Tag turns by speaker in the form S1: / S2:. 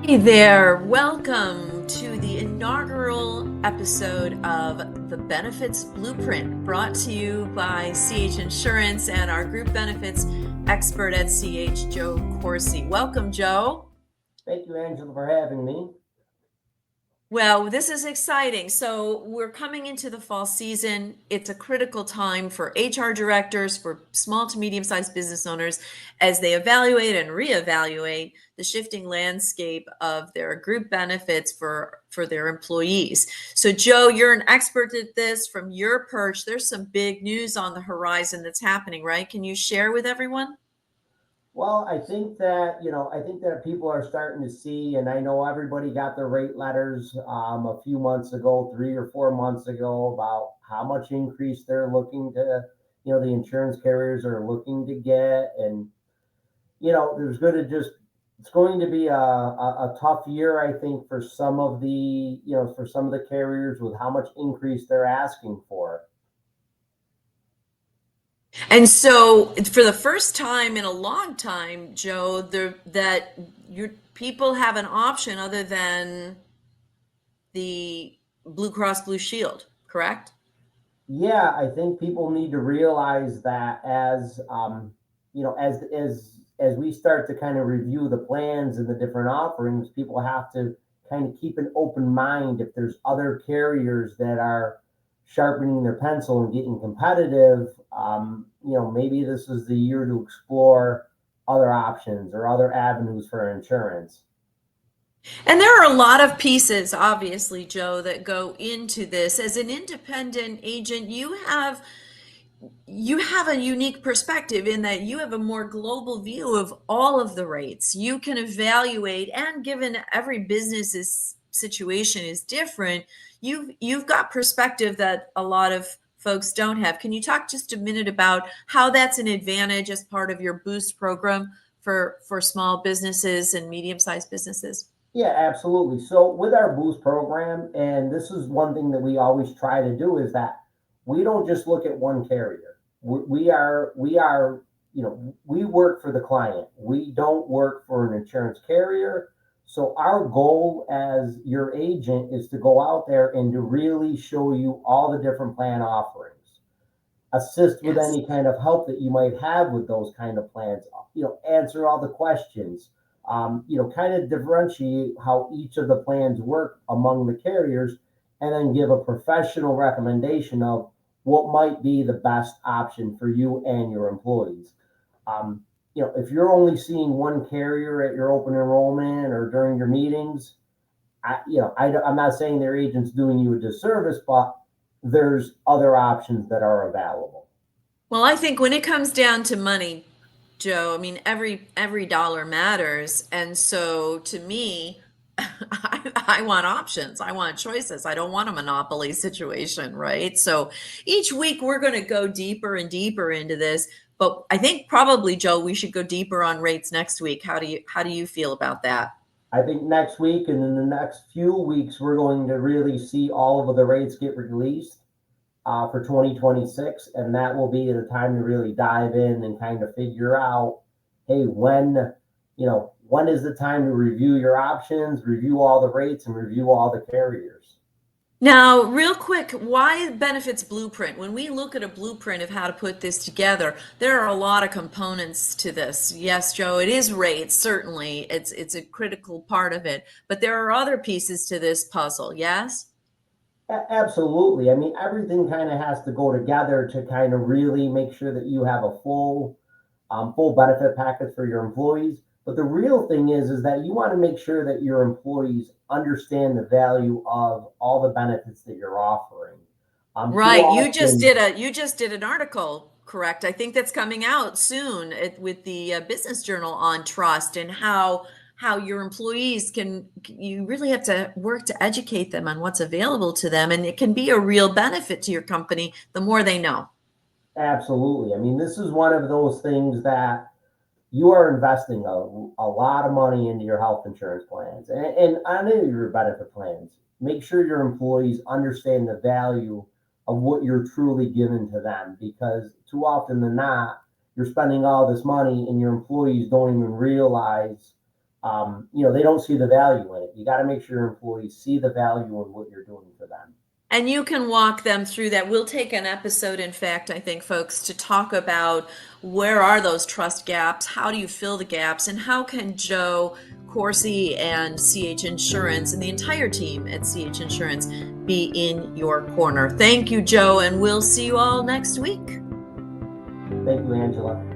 S1: Hey there, welcome to the inaugural episode of the Benefits Blueprint, brought to you by CH Insurance and our group benefits expert at CH, Joe Courcy. Welcome, Joe.
S2: Thank you, Angela, for having me.
S1: Well, this is exciting. So, we're coming into the fall season. It's a critical time for HR directors, for small to medium sized business owners, as they evaluate and reevaluate the shifting landscape of their group benefits for their employees. So, Joe, you're an expert at this from your perch. There's some big news on the horizon that's happening, right? Can you share with everyone?
S2: Well, I think that people are starting to see, and I know everybody got their rate letters a few months ago, 3 or 4 months ago, about how much increase they're looking to, the insurance carriers are looking to get. And, there's going to just, it's going to be a tough year, I think, for some of the carriers with how much increase they're asking for.
S1: And so, for the first time in a long time, Joe, that your people have an option other than the Blue Cross Blue Shield, correct?
S2: Yeah, I think people need to realize that as we start to kind of review the plans and the different offerings, people have to kind of keep an open mind if there's other carriers that are sharpening their pencil and getting competitive. Maybe this is the year to explore other options or other avenues for insurance.
S1: And there are a lot of pieces, obviously, Joe, that go into this. As an independent agent, you have a unique perspective in that you have a more global view of all of the rates. You can evaluate, and given every business's situation is different, you've got perspective that a lot of folks don't have. Can you talk just a minute about how that's an advantage as part of your boost program for small businesses and medium-sized businesses?
S2: Yeah, absolutely. So with our boost program, and this is one thing that we always try to do, is that we don't just look at one carrier. We work for the client. We don't work for an insurance carrier. So our goal as your agent is to go out there and to really show you all the different plan offerings, assist with
S1: Yes.
S2: any kind of help that you might have with those kind of plans, answer all the questions, kind of differentiate how each of the plans work among the carriers, and then give a professional recommendation of what might be the best option for you and your employees. If you're only seeing one carrier at your open enrollment or during your meetings, I'm not saying their agent's doing you a disservice, but there's other options that are available.
S1: Well, I think when it comes down to money, Joe, I mean every dollar matters. And so to me, I want options. I want choices. I don't want a monopoly situation, right? So each week we're going to go deeper and deeper into this, but I think probably, Joe, we should go deeper on rates next week. How do you feel about that?
S2: I think next week and in the next few weeks, we're going to really see all of the rates get released for 2026. And that will be the time to really dive in and kind of figure out, hey, when is the time to review your options, review all the rates, and review all the carriers?
S1: Now, real quick, why benefits blueprint? When we look at a blueprint of how to put this together, there are a lot of components to this. Yes, Joe, it is rates, certainly. It's a critical part of it, but there are other pieces to this puzzle, yes?
S2: Absolutely. I mean, everything kind of has to go together to kind of really make sure that you have a full benefit package for your employees. But the real thing is that you want to make sure that your employees understand the value of all the benefits that you're offering. Too
S1: Right.
S2: often,
S1: You just did an article, correct? I think that's coming out soon with the Business Journal on trust and how your employees you really have to work to educate them on what's available to them, and it can be a real benefit to your company the more they know.
S2: absolutely. I mean, this is one of those things that you are investing a lot of money into your health insurance plans and on any of your benefit plans. Make sure your employees understand the value of what you're truly giving to them, because too often than not, you're spending all this money and your employees don't even realize they don't see the value in it. You got to make sure your employees see the value in what you're doing for them.
S1: And you can walk them through that. We'll take an episode, in fact, I think, folks, to talk about where are those trust gaps, how do you fill the gaps, and how can Joe Courcy and CH Insurance and the entire team at CH Insurance be in your corner. Thank you, Joe, and we'll see you all next week.
S2: Thank you, Angela.